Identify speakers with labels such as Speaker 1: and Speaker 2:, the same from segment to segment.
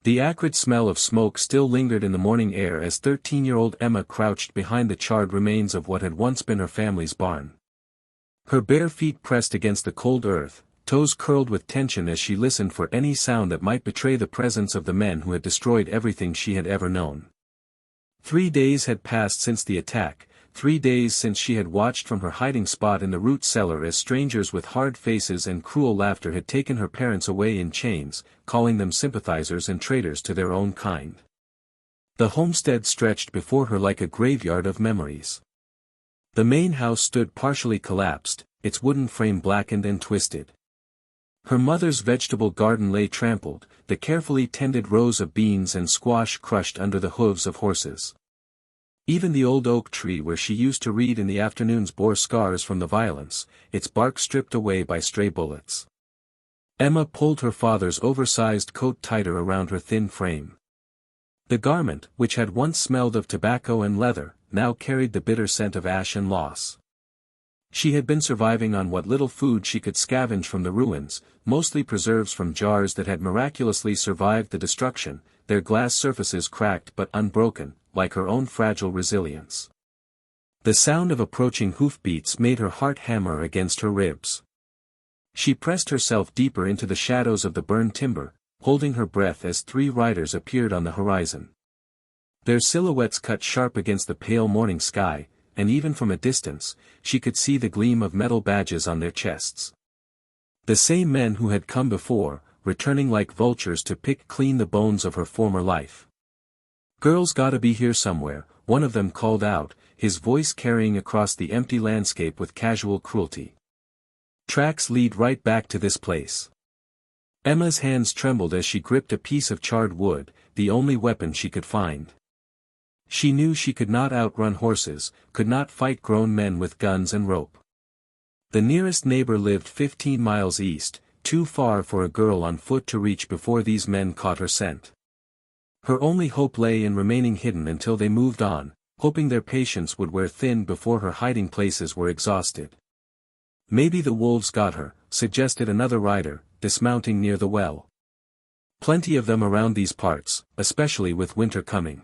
Speaker 1: The acrid smell of smoke still lingered in the morning air as 13-year-old Emma crouched behind the charred remains of what had once been her family's barn. Her bare feet pressed against the cold earth, toes curled with tension as she listened for any sound that might betray the presence of the men who had destroyed everything she had ever known. 3 days had passed since the attack, 3 days since she had watched from her hiding spot in the root cellar as strangers with hard faces and cruel laughter had taken her parents away in chains, calling them sympathizers and traitors to their own kind. The homestead stretched before her like a graveyard of memories. The main house stood partially collapsed, its wooden frame blackened and twisted. Her mother's vegetable garden lay trampled, the carefully tended rows of beans and squash crushed under the hooves of horses. Even the old oak tree where she used to read in the afternoons bore scars from the violence, its bark stripped away by stray bullets. Emma pulled her father's oversized coat tighter around her thin frame. The garment, which had once smelled of tobacco and leather, now carried the bitter scent of ash and loss. She had been surviving on what little food she could scavenge from the ruins, mostly preserves from jars that had miraculously survived the destruction, their glass surfaces cracked but unbroken, like her own fragile resilience. The sound of approaching hoofbeats made her heart hammer against her ribs. She pressed herself deeper into the shadows of the burned timber, holding her breath as 3 riders appeared on the horizon. Their silhouettes cut sharp against the pale morning sky, and even from a distance, she could see the gleam of metal badges on their chests. The same men who had come before, returning like vultures to pick clean the bones of her former life. "Girl's gotta be here somewhere," one of them called out, his voice carrying across the empty landscape with casual cruelty. "Tracks lead right back to this place." Emma's hands trembled as she gripped a piece of charred wood, the only weapon she could find. She knew she could not outrun horses, could not fight grown men with guns and rope. The nearest neighbor lived 15 miles east, too far for a girl on foot to reach before these men caught her scent. Her only hope lay in remaining hidden until they moved on, hoping their patience would wear thin before her hiding places were exhausted. "Maybe the wolves got her," suggested another rider, dismounting near the well. "Plenty of them around these parts, especially with winter coming."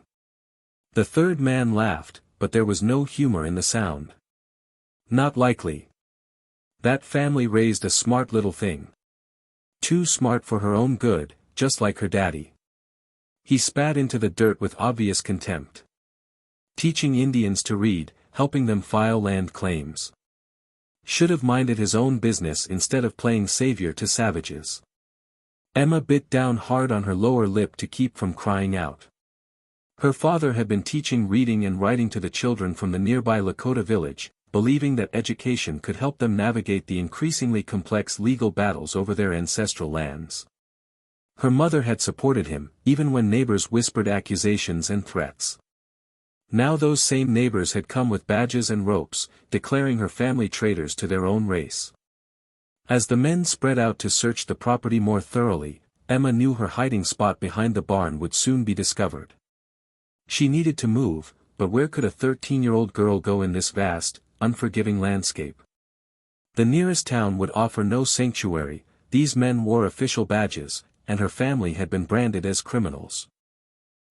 Speaker 1: The third man laughed, but there was no humor in the sound. "Not likely. That family raised a smart little thing. Too smart for her own good, just like her daddy." He spat into the dirt with obvious contempt. "Teaching Indians to read, helping them file land claims. Should have minded his own business instead of playing savior to savages." Emma bit down hard on her lower lip to keep from crying out. Her father had been teaching reading and writing to the children from the nearby Lakota village, believing that education could help them navigate the increasingly complex legal battles over their ancestral lands. Her mother had supported him, even when neighbors whispered accusations and threats. Now those same neighbors had come with badges and ropes, declaring her family traitors to their own race. As the men spread out to search the property more thoroughly, Emma knew her hiding spot behind the barn would soon be discovered. She needed to move, but where could a 13-year-old girl go in this vast, unforgiving landscape? The nearest town would offer no sanctuary, these men wore official badges, and her family had been branded as criminals.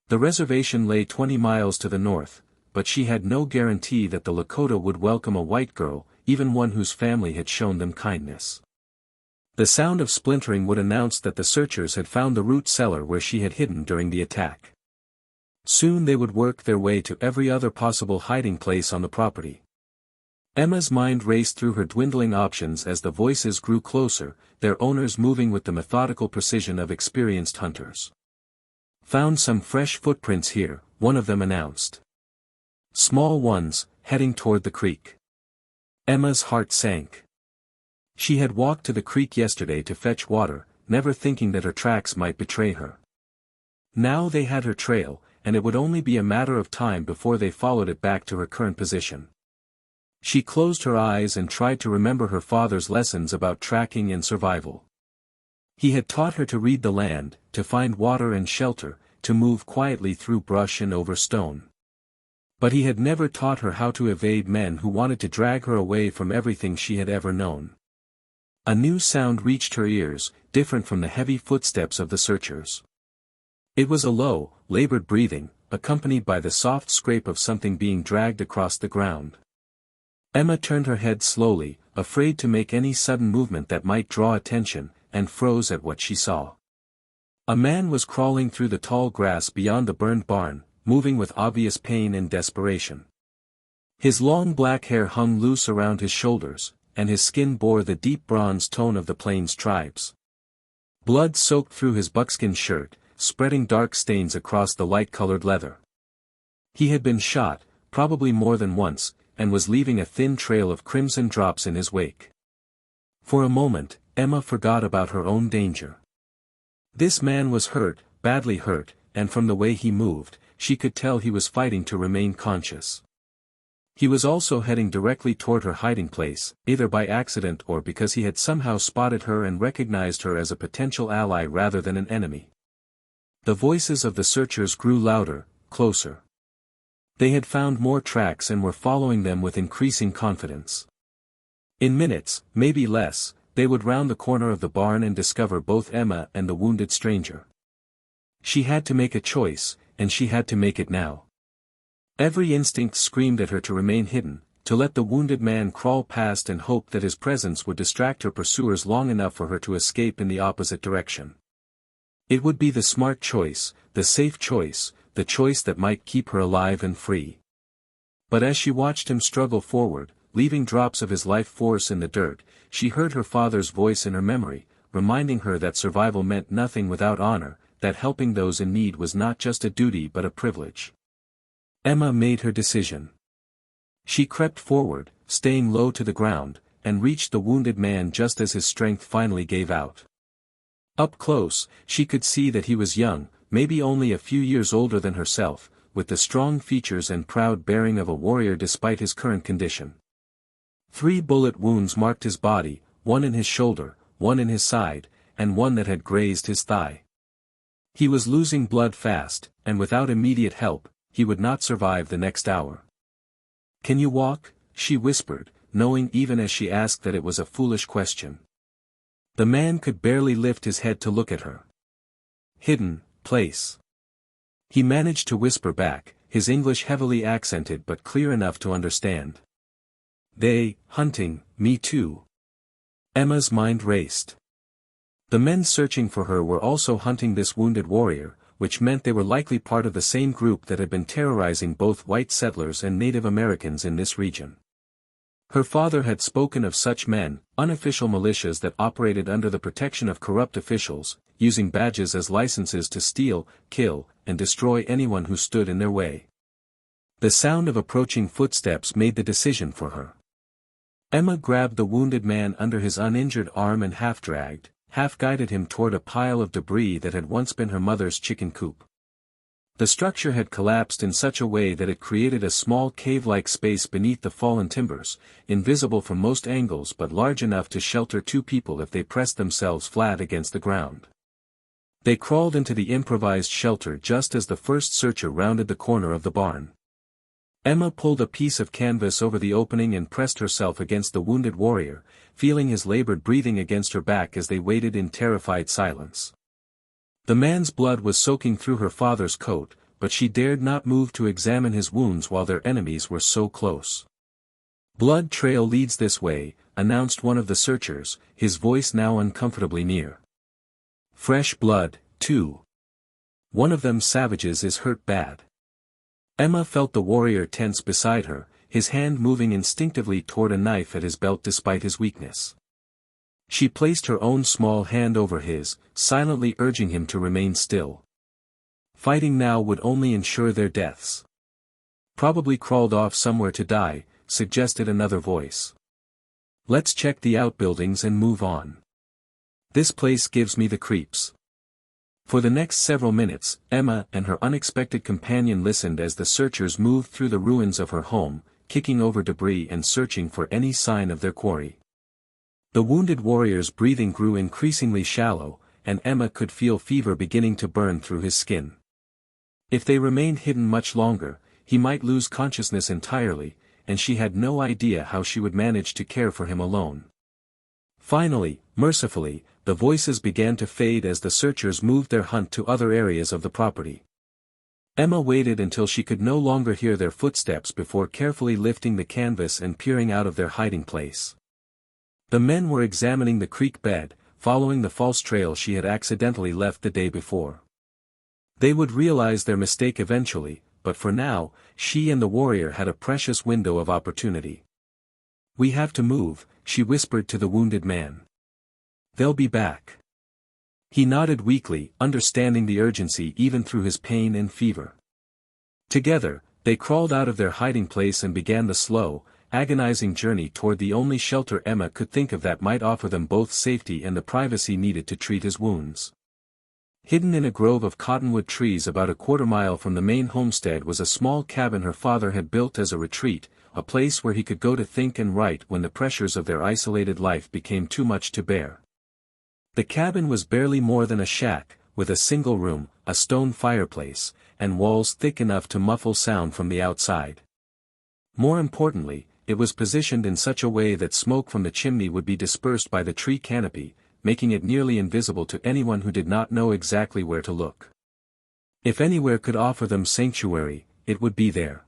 Speaker 1: The reservation lay 20 miles to the north, but she had no guarantee that the Lakota would welcome a white girl, even one whose family had shown them kindness. The sound of splintering would announce that the searchers had found the root cellar where she had hidden during the attack. Soon they would work their way to every other possible hiding place on the property. Emma's mind raced through her dwindling options as the voices grew closer, their owners moving with the methodical precision of experienced hunters. "Found some fresh footprints here," one of them announced. "Small ones, heading toward the creek." Emma's heart sank. She had walked to the creek yesterday to fetch water, never thinking that her tracks might betray her. Now they had her trail, and it would only be a matter of time before they followed it back to her current position. She closed her eyes and tried to remember her father's lessons about tracking and survival. He had taught her to read the land, to find water and shelter, to move quietly through brush and over stone. But he had never taught her how to evade men who wanted to drag her away from everything she had ever known. A new sound reached her ears, different from the heavy footsteps of the searchers. It was a low, labored breathing, accompanied by the soft scrape of something being dragged across the ground. Emma turned her head slowly, afraid to make any sudden movement that might draw attention, and froze at what she saw. A man was crawling through the tall grass beyond the burned barn, moving with obvious pain and desperation. His long black hair hung loose around his shoulders, and his skin bore the deep bronze tone of the Plains tribes. Blood soaked through his buckskin shirt, spreading dark stains across the light-colored leather. He had been shot, probably more than once, and was leaving a thin trail of crimson drops in his wake. For a moment, Emma forgot about her own danger. This man was hurt, badly hurt, and from the way he moved, she could tell he was fighting to remain conscious. He was also heading directly toward her hiding place, either by accident or because he had somehow spotted her and recognized her as a potential ally rather than an enemy. The voices of the searchers grew louder, closer. They had found more tracks and were following them with increasing confidence. In minutes, maybe less, they would round the corner of the barn and discover both Emma and the wounded stranger. She had to make a choice, and she had to make it now. Every instinct screamed at her to remain hidden, to let the wounded man crawl past and hope that his presence would distract her pursuers long enough for her to escape in the opposite direction. It would be the smart choice, the safe choice, the choice that might keep her alive and free. But as she watched him struggle forward, leaving drops of his life force in the dirt, she heard her father's voice in her memory, reminding her that survival meant nothing without honor, that helping those in need was not just a duty but a privilege. Emma made her decision. She crept forward, staying low to the ground, and reached the wounded man just as his strength finally gave out. Up close, she could see that he was young, maybe only a few years older than herself, with the strong features and proud bearing of a warrior despite his current condition. 3 bullet wounds marked his body, one in his shoulder, one in his side, and one that had grazed his thigh. He was losing blood fast, and without immediate help, he would not survive the next hour. "Can you walk?" she whispered, knowing even as she asked that it was a foolish question. The man could barely lift his head to look at her. "Hidden place." He managed to whisper back, his English heavily accented but clear enough to understand. "They, hunting, me too." Emma's mind raced. The men searching for her were also hunting this wounded warrior, which meant they were likely part of the same group that had been terrorizing both white settlers and Native Americans in this region. Her father had spoken of such men, unofficial militias that operated under the protection of corrupt officials, using badges as licenses to steal, kill, and destroy anyone who stood in their way. The sound of approaching footsteps made the decision for her. Emma grabbed the wounded man under his uninjured arm and half-dragged, half-guided him toward a pile of debris that had once been her mother's chicken coop. The structure had collapsed in such a way that it created a small cave-like space beneath the fallen timbers, invisible from most angles but large enough to shelter 2 people if they pressed themselves flat against the ground. They crawled into the improvised shelter just as the first searcher rounded the corner of the barn. Emma pulled a piece of canvas over the opening and pressed herself against the wounded warrior, feeling his labored breathing against her back as they waited in terrified silence. The man's blood was soaking through her father's coat, but she dared not move to examine his wounds while their enemies were so close. "Blood trail leads this way," announced one of the searchers, his voice now uncomfortably near. "Fresh blood, too. One of them savages is hurt bad." Emma felt the warrior tense beside her, his hand moving instinctively toward a knife at his belt despite his weakness. She placed her own small hand over his, silently urging him to remain still. Fighting now would only ensure their deaths. "Probably crawled off somewhere to die," suggested another voice. "Let's check the outbuildings and move on. This place gives me the creeps." For the next several minutes, Emma and her unexpected companion listened as the searchers moved through the ruins of her home, kicking over debris and searching for any sign of their quarry. The wounded warrior's breathing grew increasingly shallow, and Emma could feel fever beginning to burn through his skin. If they remained hidden much longer, he might lose consciousness entirely, and she had no idea how she would manage to care for him alone. Finally, mercifully, the voices began to fade as the searchers moved their hunt to other areas of the property. Emma waited until she could no longer hear their footsteps before carefully lifting the canvas and peering out of their hiding place. The men were examining the creek bed, following the false trail she had accidentally left the day before. They would realize their mistake eventually, but for now, she and the warrior had a precious window of opportunity. "We have to move," she whispered to the wounded man. "They'll be back." He nodded weakly, understanding the urgency even through his pain and fever. Together, they crawled out of their hiding place and began the slow, agonizing journey toward the only shelter Emma could think of that might offer them both safety and the privacy needed to treat his wounds. Hidden in a grove of cottonwood trees about a quarter-mile from the main homestead was a small cabin her father had built as a retreat, a place where he could go to think and write when the pressures of their isolated life became too much to bear. The cabin was barely more than a shack, with a single room, a stone fireplace, and walls thick enough to muffle sound from the outside. More importantly, it was positioned in such a way that smoke from the chimney would be dispersed by the tree canopy, making it nearly invisible to anyone who did not know exactly where to look. If anywhere could offer them sanctuary, it would be there.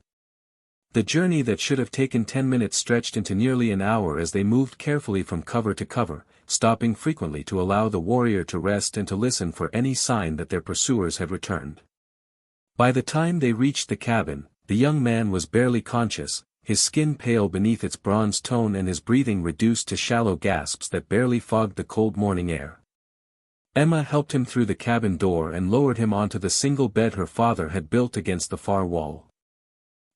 Speaker 1: The journey that should have taken 10 minutes stretched into nearly an hour as they moved carefully from cover to cover, stopping frequently to allow the warrior to rest and to listen for any sign that their pursuers had returned. By the time they reached the cabin, the young man was barely conscious, his skin pale beneath its bronze tone and his breathing reduced to shallow gasps that barely fogged the cold morning air. Emma helped him through the cabin door and lowered him onto the single bed her father had built against the far wall.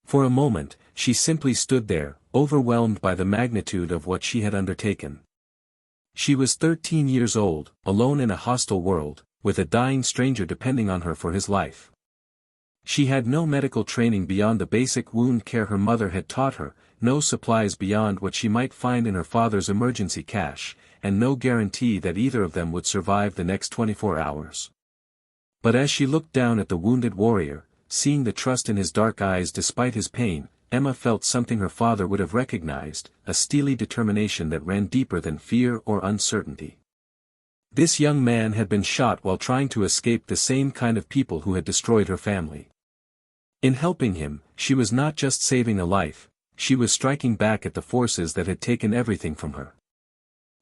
Speaker 1: For a moment, she simply stood there, overwhelmed by the magnitude of what she had undertaken. She was 13 years old, alone in a hostile world, with a dying stranger depending on her for his life. She had no medical training beyond the basic wound care her mother had taught her, no supplies beyond what she might find in her father's emergency cache, and no guarantee that either of them would survive the next 24 hours. But as she looked down at the wounded warrior, seeing the trust in his dark eyes despite his pain, Emma felt something her father would have recognized, a steely determination that ran deeper than fear or uncertainty. This young man had been shot while trying to escape the same kind of people who had destroyed her family. In helping him, she was not just saving a life, she was striking back at the forces that had taken everything from her.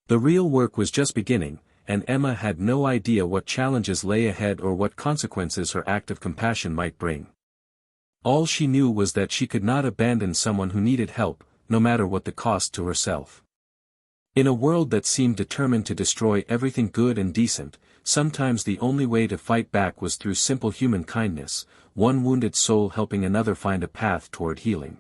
Speaker 1: The real work was just beginning, and Emma had no idea what challenges lay ahead or what consequences her act of compassion might bring. All she knew was that she could not abandon someone who needed help, no matter what the cost to herself. In a world that seemed determined to destroy everything good and decent, sometimes the only way to fight back was through simple human kindness, one wounded soul helping another find a path toward healing.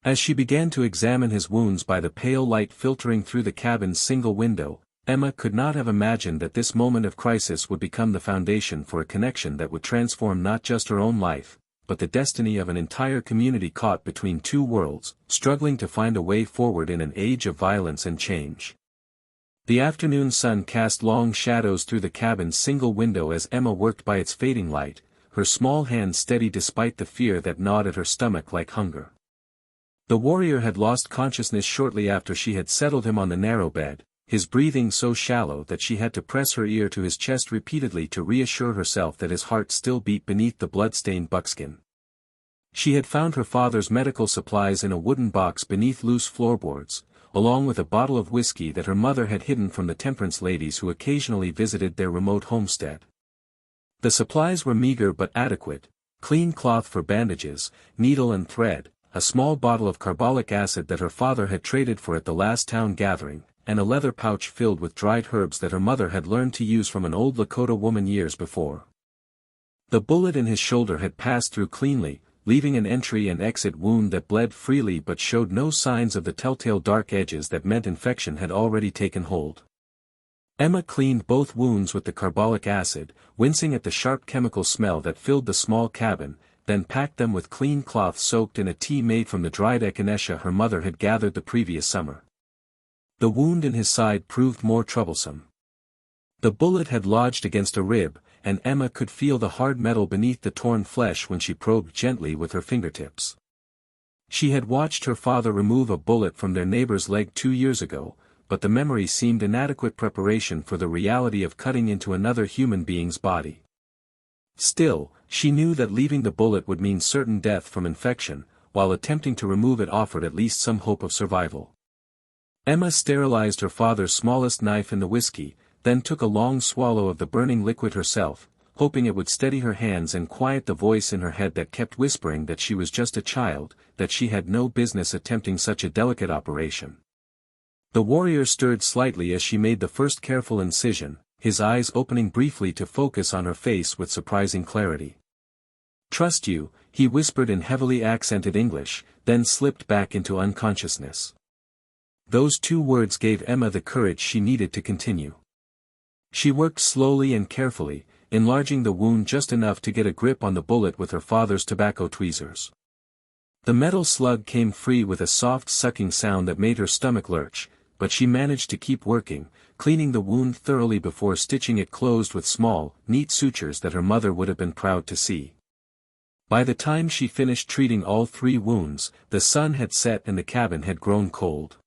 Speaker 1: As she began to examine his wounds by the pale light filtering through the cabin's single window, Emma could not have imagined that this moment of crisis would become the foundation for a connection that would transform not just her own life, but the destiny of an entire community caught between two worlds, struggling to find a way forward in an age of violence and change. The afternoon sun cast long shadows through the cabin's single window as Emma worked by its fading light, her small hand steady despite the fear that gnawed at her stomach like hunger. The warrior had lost consciousness shortly after she had settled him on the narrow bed, his breathing so shallow that she had to press her ear to his chest repeatedly to reassure herself that his heart still beat beneath the blood-stained buckskin. She had found her father's medical supplies in a wooden box beneath loose floorboards, along with a bottle of whiskey that her mother had hidden from the temperance ladies who occasionally visited their remote homestead. The supplies were meager but adequate: clean cloth for bandages, needle and thread, a small bottle of carbolic acid that her father had traded for at the last town gathering, and a leather pouch filled with dried herbs that her mother had learned to use from an old Lakota woman years before. The bullet in his shoulder had passed through cleanly, leaving an entry and exit wound that bled freely but showed no signs of the telltale dark edges that meant infection had already taken hold. Emma cleaned both wounds with the carbolic acid, wincing at the sharp chemical smell that filled the small cabin, then packed them with clean cloth soaked in a tea made from the dried echinacea her mother had gathered the previous summer. The wound in his side proved more troublesome. The bullet had lodged against a rib, and Emma could feel the hard metal beneath the torn flesh when she probed gently with her fingertips. She had watched her father remove a bullet from their neighbor's leg 2 years ago, but the memory seemed inadequate preparation for the reality of cutting into another human being's body. Still, she knew that leaving the bullet would mean certain death from infection, while attempting to remove it offered at least some hope of survival. Emma sterilized her father's smallest knife in the whiskey, then took a long swallow of the burning liquid herself, hoping it would steady her hands and quiet the voice in her head that kept whispering that she was just a child, that she had no business attempting such a delicate operation. The warrior stirred slightly as she made the first careful incision, his eyes opening briefly to focus on her face with surprising clarity. "Trust you," he whispered in heavily accented English, then slipped back into unconsciousness. Those 2 words gave Emma the courage she needed to continue. She worked slowly and carefully, enlarging the wound just enough to get a grip on the bullet with her father's tobacco tweezers. The metal slug came free with a soft sucking sound that made her stomach lurch, but she managed to keep working, cleaning the wound thoroughly before stitching it closed with small, neat sutures that her mother would have been proud to see. By the time she finished treating all 3 wounds, the sun had set and the cabin had grown cold.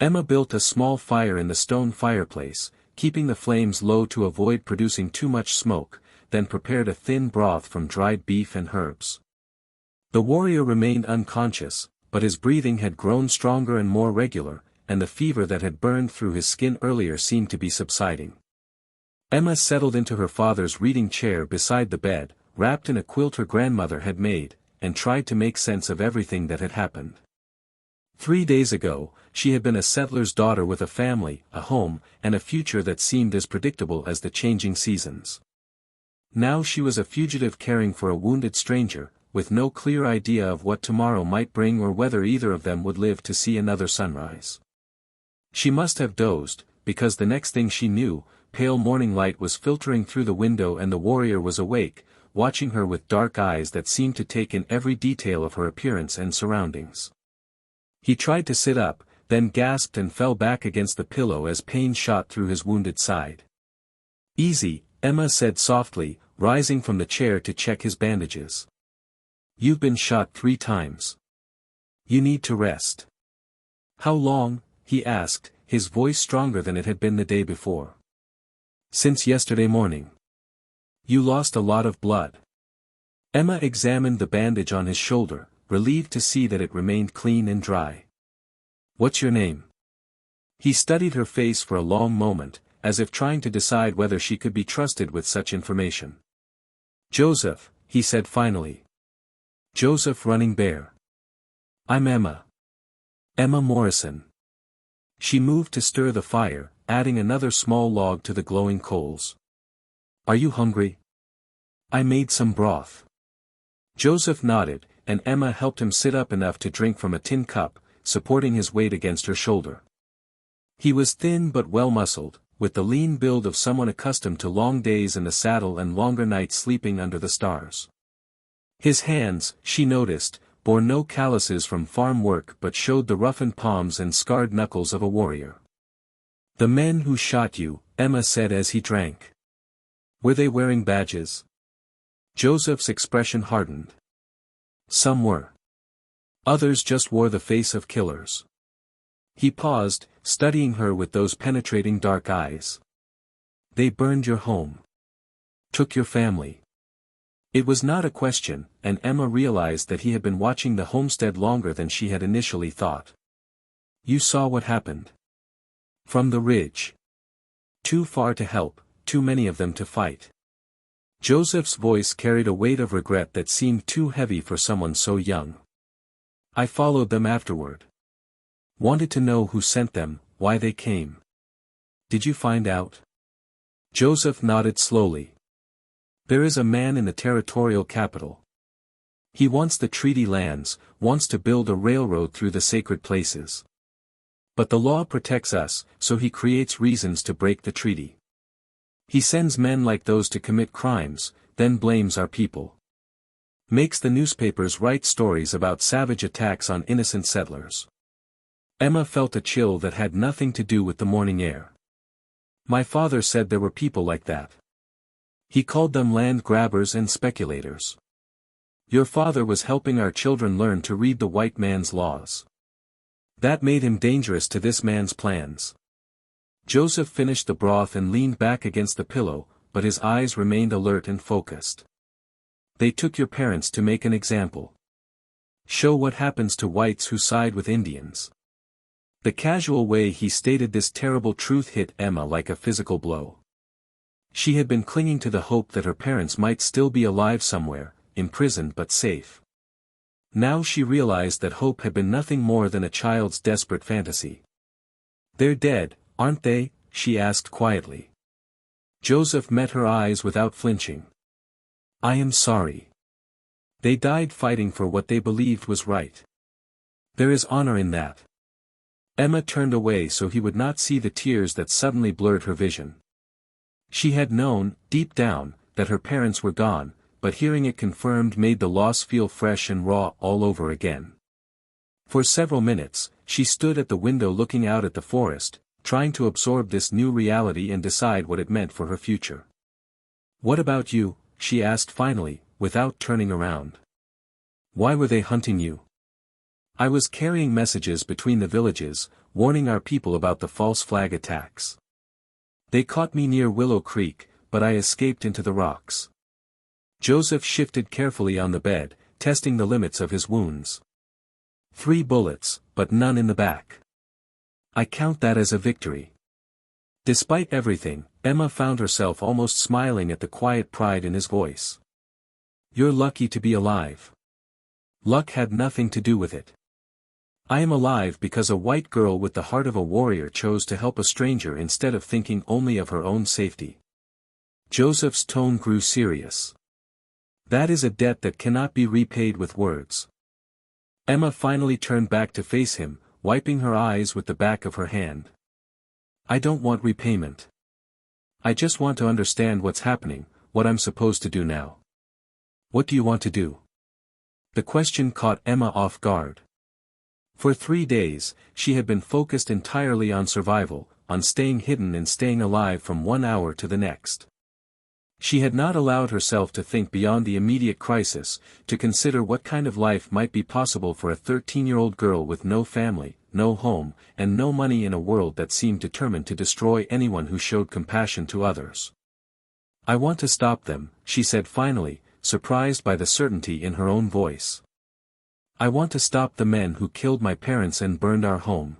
Speaker 1: Emma built a small fire in the stone fireplace, keeping the flames low to avoid producing too much smoke, then prepared a thin broth from dried beef and herbs. The warrior remained unconscious, but his breathing had grown stronger and more regular, and the fever that had burned through his skin earlier seemed to be subsiding. Emma settled into her father's reading chair beside the bed, wrapped in a quilt her grandmother had made, and tried to make sense of everything that had happened. 3 days ago, she had been a settler's daughter with a family, a home, and a future that seemed as predictable as the changing seasons. Now she was a fugitive caring for a wounded stranger, with no clear idea of what tomorrow might bring or whether either of them would live to see another sunrise. She must have dozed, because the next thing she knew, pale morning light was filtering through the window and the warrior was awake, watching her with dark eyes that seemed to take in every detail of her appearance and surroundings. He tried to sit up, then gasped and fell back against the pillow as pain shot through his wounded side. "Easy," Emma said softly, rising from the chair to check his bandages. "You've been shot 3 times. You need to rest." "How long?" he asked, his voice stronger than it had been the day before. "Since yesterday morning." "You lost a lot of blood." Emma examined the bandage on his shoulder, relieved to see that it remained clean and dry. "What's your name?" He studied her face for a long moment, as if trying to decide whether she could be trusted with such information. "Joseph," he said finally. "Joseph Running Bear." "I'm Emma. Emma Morrison." She moved to stir the fire, adding another small log to the glowing coals. "Are you hungry? I made some broth." Joseph nodded, and Emma helped him sit up enough to drink from a tin cup, supporting his weight against her shoulder. He was thin but well-muscled, with the lean build of someone accustomed to long days in the saddle and longer nights sleeping under the stars. His hands, she noticed, bore no calluses from farm work but showed the roughened palms and scarred knuckles of a warrior. "The men who shot you," Emma said as he drank. "Were they wearing badges?" Joseph's expression hardened. "Some were. Others just wore the face of killers." He paused, studying her with those penetrating dark eyes. "They burned your home. Took your family." It was not a question, and Emma realized that he had been watching the homestead longer than she had initially thought. "You saw what happened. From the ridge. Too far to help, too many of them to fight." Joseph's voice carried a weight of regret that seemed too heavy for someone so young. "I followed them afterward. Wanted to know who sent them, why they came." "Did you find out?" Joseph nodded slowly. "There is a man in the territorial capital. He wants the treaty lands, wants to build a railroad through the sacred places. But the law protects us, so he creates reasons to break the treaty. He sends men like those to commit crimes, then blames our people. Makes the newspapers write stories about savage attacks on innocent settlers." Emma felt a chill that had nothing to do with the morning air. "My father said there were people like that. He called them land grabbers and speculators. Your father was helping our children learn to read the white man's laws." That made him dangerous to this man's plans. Joseph finished the broth and leaned back against the pillow, but his eyes remained alert and focused. They took your parents to make an example. Show what happens to whites who side with Indians. The casual way he stated this terrible truth hit Emma like a physical blow. She had been clinging to the hope that her parents might still be alive somewhere, imprisoned but safe. Now she realized that hope had been nothing more than a child's desperate fantasy. "They're dead, aren't they?" she asked quietly. Joseph met her eyes without flinching. "I am sorry. They died fighting for what they believed was right. There is honor in that." Emma turned away so he would not see the tears that suddenly blurred her vision. She had known, deep down, that her parents were gone, but hearing it confirmed made the loss feel fresh and raw all over again. For several minutes, she stood at the window looking out at the forest, trying to absorb this new reality and decide what it meant for her future. "What about you?" she asked finally, without turning around. "Why were they hunting you?" "I was carrying messages between the villages, warning our people about the false flag attacks. They caught me near Willow Creek, but I escaped into the rocks." Joseph shifted carefully on the bed, testing the limits of his wounds. 3 bullets, but none in the back. "I count that as a victory." Despite everything, Emma found herself almost smiling at the quiet pride in his voice. "You're lucky to be alive. Luck had nothing to do with it. I am alive because a white girl with the heart of a warrior chose to help a stranger instead of thinking only of her own safety." Joseph's tone grew serious. "That is a debt that cannot be repaid with words." Emma finally turned back to face him, wiping her eyes with the back of her hand. "I don't want repayment. I just want to understand what's happening, what I'm supposed to do now." "What do you want to do?" The question caught Emma off guard. For 3 days, she had been focused entirely on survival, on staying hidden and staying alive from one hour to the next. She had not allowed herself to think beyond the immediate crisis, to consider what kind of life might be possible for a 13-year-old girl with no family, no home, and no money in a world that seemed determined to destroy anyone who showed compassion to others. "I want to stop them," she said finally, surprised by the certainty in her own voice. "I want to stop the men who killed my parents and burned our home.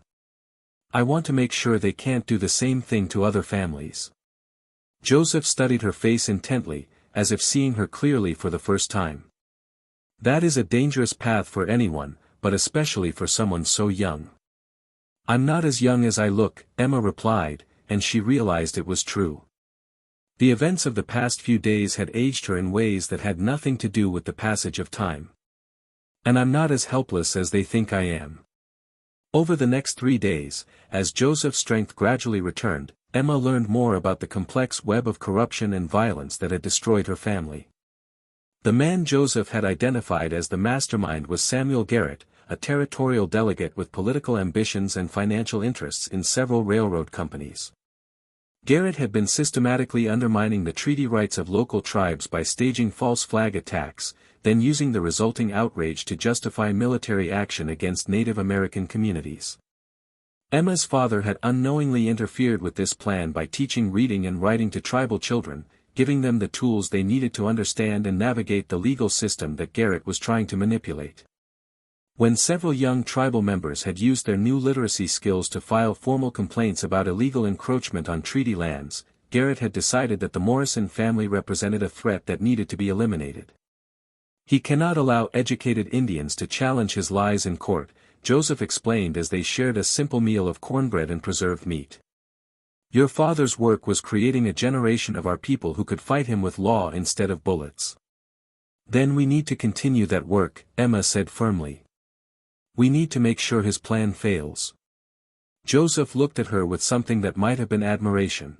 Speaker 1: I want to make sure they can't do the same thing to other families." Joseph studied her face intently, as if seeing her clearly for the first time. "That is a dangerous path for anyone, but especially for someone so young." "I'm not as young as I look," Emma replied, and she realized it was true. The events of the past few days had aged her in ways that had nothing to do with the passage of time. "And I'm not as helpless as they think I am." Over the next 3 days, as Joseph's strength gradually returned, Emma learned more about the complex web of corruption and violence that had destroyed her family. The man Joseph had identified as the mastermind was Samuel Garrett, a territorial delegate with political ambitions and financial interests in several railroad companies. Garrett had been systematically undermining the treaty rights of local tribes by staging false flag attacks, then using the resulting outrage to justify military action against Native American communities. Emma's father had unknowingly interfered with this plan by teaching reading and writing to tribal children, giving them the tools they needed to understand and navigate the legal system that Garrett was trying to manipulate. When several young tribal members had used their new literacy skills to file formal complaints about illegal encroachment on treaty lands, Garrett had decided that the Morrison family represented a threat that needed to be eliminated. "He cannot allow educated Indians to challenge his lies in court," Joseph explained as they shared a simple meal of cornbread and preserved meat. "Your father's work was creating a generation of our people who could fight him with law instead of bullets." "Then we need to continue that work," Emma said firmly. "We need to make sure his plan fails." Joseph looked at her with something that might have been admiration.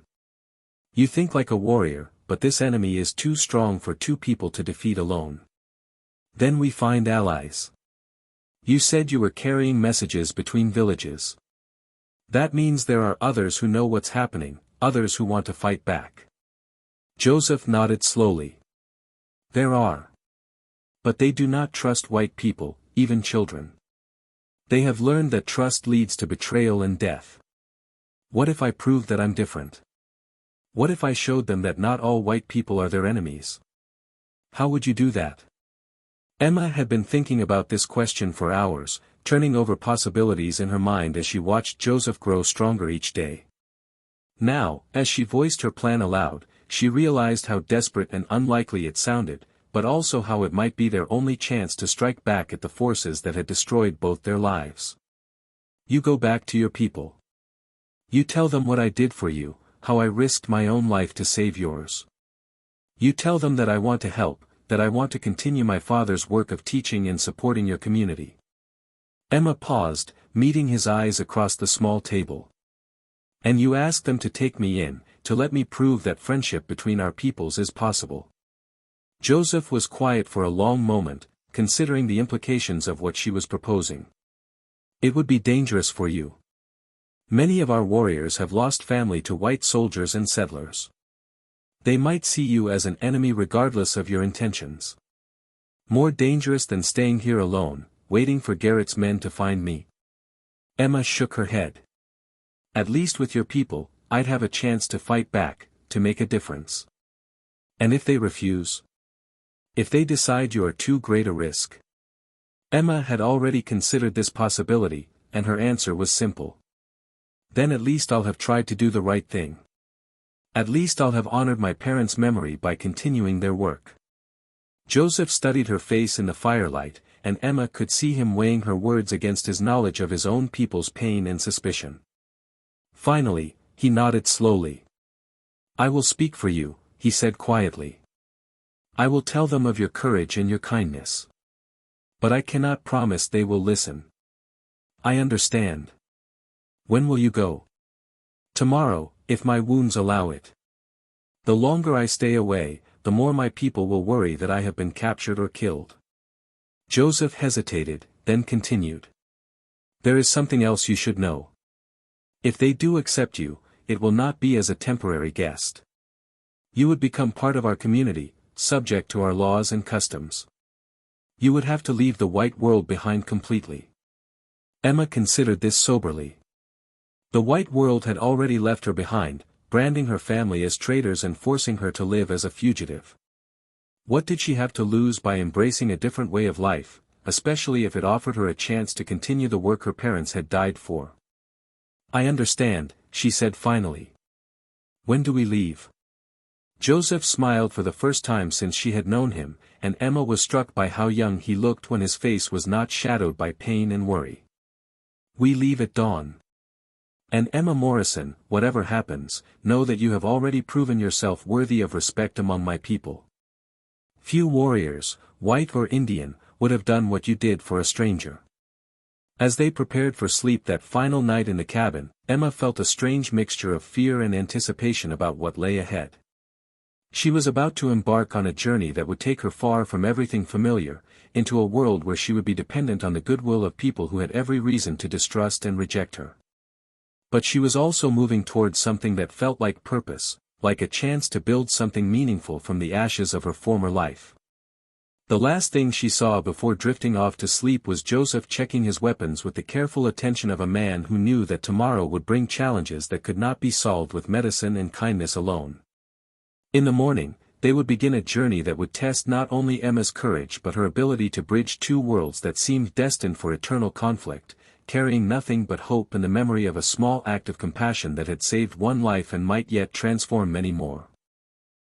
Speaker 1: "You think like a warrior, but this enemy is too strong for 2 people to defeat alone. Then we find allies. You said you were carrying messages between villages. That means there are others who know what's happening, others who want to fight back." Joseph nodded slowly. "There are. But they do not trust white people, even children. They have learned that trust leads to betrayal and death. What if I proved that I'm different? What if I showed them that not all white people are their enemies? How would you do that? Emma had been thinking about this question for hours, turning over possibilities in her mind as she watched Joseph grow stronger each day. Now, as she voiced her plan aloud, she realized how desperate and unlikely it sounded, but also how it might be their only chance to strike back at the forces that had destroyed both their lives. You go back to your people. You tell them what I did for you, how I risked my own life to save yours. You tell them that I want to help, that I want to continue my father's work of teaching and supporting your community. Emma paused, meeting his eyes across the small table. And you ask them to take me in, to let me prove that friendship between our peoples is possible. Joseph was quiet for a long moment, considering the implications of what she was proposing. It would be dangerous for you. Many of our warriors have lost family to white soldiers and settlers. They might see you as an enemy regardless of your intentions. More dangerous than staying here alone, waiting for Garrett's men to find me. Emma shook her head. At least with your people, I'd have a chance to fight back, to make a difference. And if they refuse? If they decide you are too great a risk? Emma had already considered this possibility, and her answer was simple. Then at least I'll have tried to do the right thing. At least I'll have honored my parents' memory by continuing their work. Joseph studied her face in the firelight, and Emma could see him weighing her words against his knowledge of his own people's pain and suspicion. Finally, he nodded slowly. I will speak for you, he said quietly. I will tell them of your courage and your kindness. But I cannot promise they will listen. I understand. When will you go? Tomorrow, if my wounds allow it. The longer I stay away, the more my people will worry that I have been captured or killed. Joseph hesitated, then continued. There is something else you should know. If they do accept you, it will not be as a temporary guest. You would become part of our community, subject to our laws and customs. You would have to leave the white world behind completely. Emma considered this soberly. The white world had already left her behind, branding her family as traitors and forcing her to live as a fugitive. What did she have to lose by embracing a different way of life, especially if it offered her a chance to continue the work her parents had died for? I understand, she said finally. When do we leave? Joseph smiled for the first time since she had known him, and Emma was struck by how young he looked when his face was not shadowed by pain and worry. We leave at dawn. And Emma Morrison, whatever happens, know that you have already proven yourself worthy of respect among my people. Few warriors, white or Indian, would have done what you did for a stranger. As they prepared for sleep that final night in the cabin, Emma felt a strange mixture of fear and anticipation about what lay ahead. She was about to embark on a journey that would take her far from everything familiar, into a world where she would be dependent on the goodwill of people who had every reason to distrust and reject her. But she was also moving towards something that felt like purpose, like a chance to build something meaningful from the ashes of her former life. The last thing she saw before drifting off to sleep was Joseph checking his weapons with the careful attention of a man who knew that tomorrow would bring challenges that could not be solved with medicine and kindness alone. In the morning, they would begin a journey that would test not only Emma's courage but her ability to bridge two worlds that seemed destined for eternal conflict, carrying nothing but hope and the memory of a small act of compassion that had saved one life and might yet transform many more.